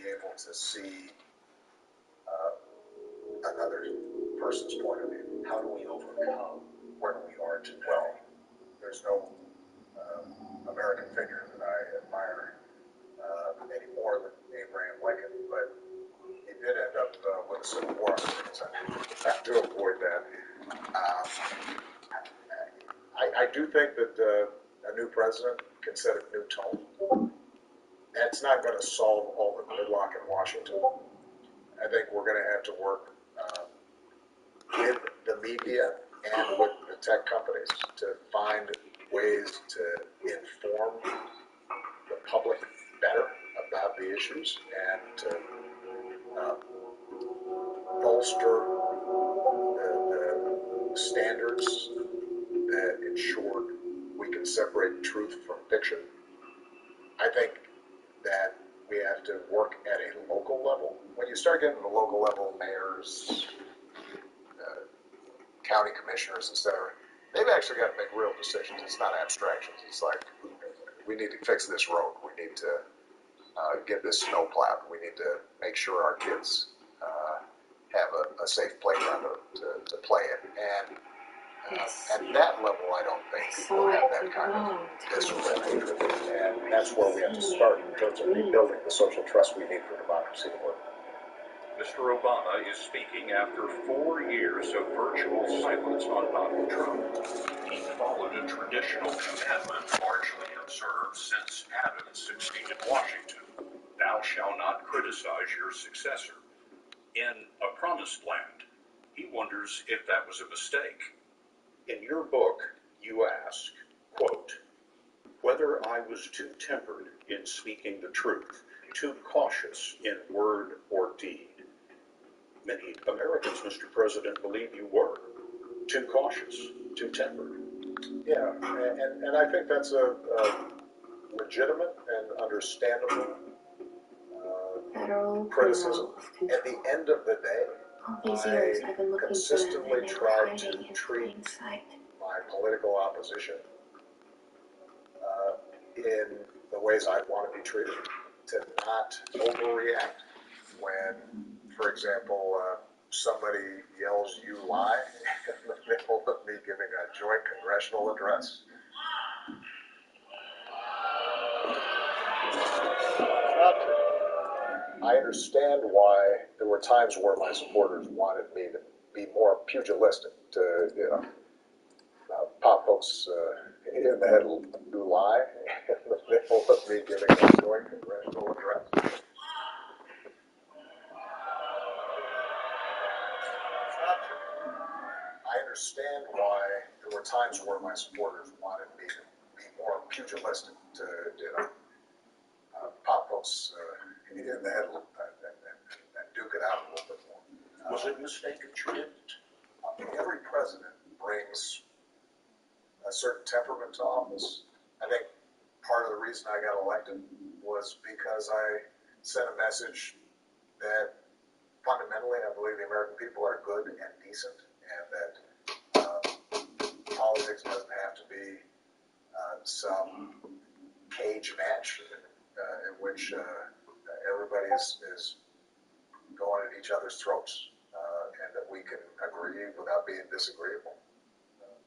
able to see another person's point of view. How do we overcome where we are today? Well, there's no American figure that I admire any more than Abraham Lincoln, but he did end up with a civil war. So I have to avoid that. I do think that a new president can set a new tone. That's not going to solve all the gridlock in Washington. I think we're going to have to work with the media and with the tech companies to find ways to inform the public better about the issues and to bolster the standards that ensure we can separate truth from fiction. I think that we have to work at a local level. When you start getting to the local level, mayors, county commissioners, etc., they've actually got to make real decisions. It's not abstractions. It's like, we need to fix this road. We need to get this snow plowed. We need to make sure our kids have a safe playground to play in. And at that level, I don't think people have that kind of discipline. And that's where we have to start in terms of rebuilding the social trust we need for democracy to work. Mr. Obama is speaking after 4 years of virtual silence on Donald Trump. He followed a traditional commandment largely observed since Adam succeeded Washington. Thou shalt not criticize your successor. In A Promised Land, he wonders if that was a mistake. In your book, you ask, quote, whether I was too tempered in speaking the truth, too cautious in word or deed. Many Americans, Mr. President, believe you were too cautious, too tempered. Yeah, and I think that's a legitimate and understandable criticism. At the end of the day, all these years I've been looking consistently for them, tried to hiding in treat plain sight. my political opposition in the ways I want to be treated, to not overreact when, for example, somebody yells "you lie" in the middle of me giving a joint congressional address. I understand why there were times where my supporters wanted me to be more pugilistic, to pop folks in the head "you lie" in the middle of me giving a joint congressional address. I understand why there were times where my supporters wanted me to be more pugilistic, to pop folks in the head and duke it out a little bit more. Was it a mistake that you didn't? Every president brings a certain temperament to office. I think part of the reason I got elected was because I sent a message that fundamentally I believe the American people are good and decent, and that politics doesn't have to be some cage match in which everybody is going at each other's throats, and that we can agree without being disagreeable.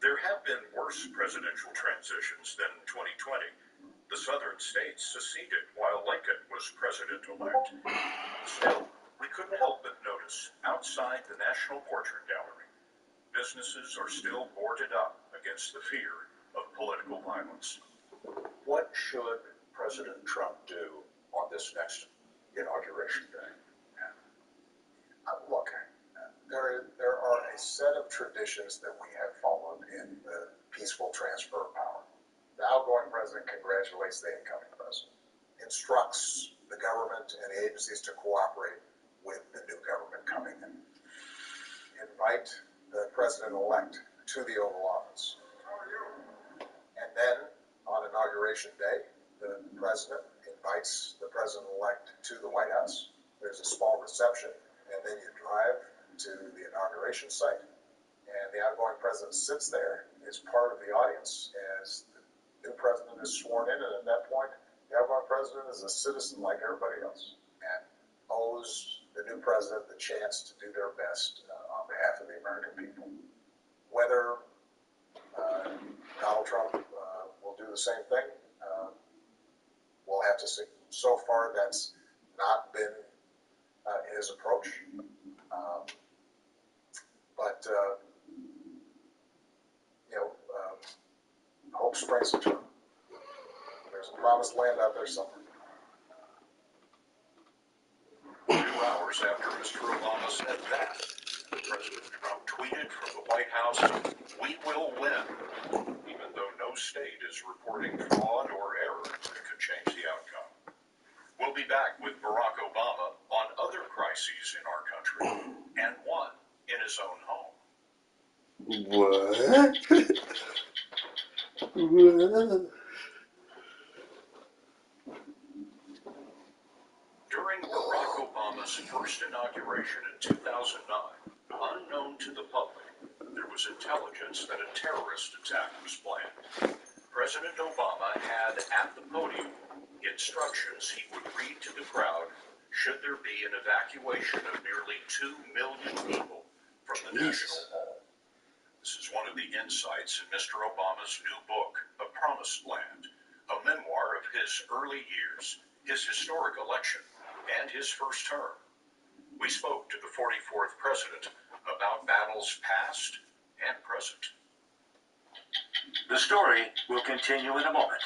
There have been worse presidential transitions than 2020. The southern states seceded while Lincoln was president-elect. Still, we couldn't help but notice, outside the National Portrait Gallery, businesses are still boarded up against the fear of political violence. What should President Trump do on this next inauguration day? Look, there are a set of traditions that we have followed in the peaceful transfer of power. The outgoing president congratulates the incoming president, instructs the government and the agencies to cooperate with the new government coming in, invite the president-elect to the Oval Office. And then, on Inauguration Day, the president invites the president-elect to the White House. There's a small reception, and then you drive to the inauguration site, and the outgoing president sits there as part of the audience as the new president is sworn in, and at that point, the outgoing president is a citizen like everybody else. And owes the new president the chance to do their best on behalf of the American people. Whether Donald Trump will do the same thing, we'll have to see. So far, that's not been his approach. But hope springs eternal. There's a promised land out there somewhere. 2 hours after Mr. Obama said that, President Trump tweeted from the White House, "We will win," even though no state is reporting fraud or error that could change the outcome. We'll be back with Barack Obama on other crises in our country, and one in his own home. What? During Barack Obama's first inauguration in 2009, unknown to the public, there was intelligence that a terrorist attack was planned. President Obama had at the podium instructions he would read to the crowd should there be an evacuation of nearly 2 million people from the National Mall. This is one of the insights in Mr. Obama's new book, A Promised Land, a memoir of his early years, his historic election, and his first term. We spoke to the 44th president about battles past and present. The story will continue in a moment.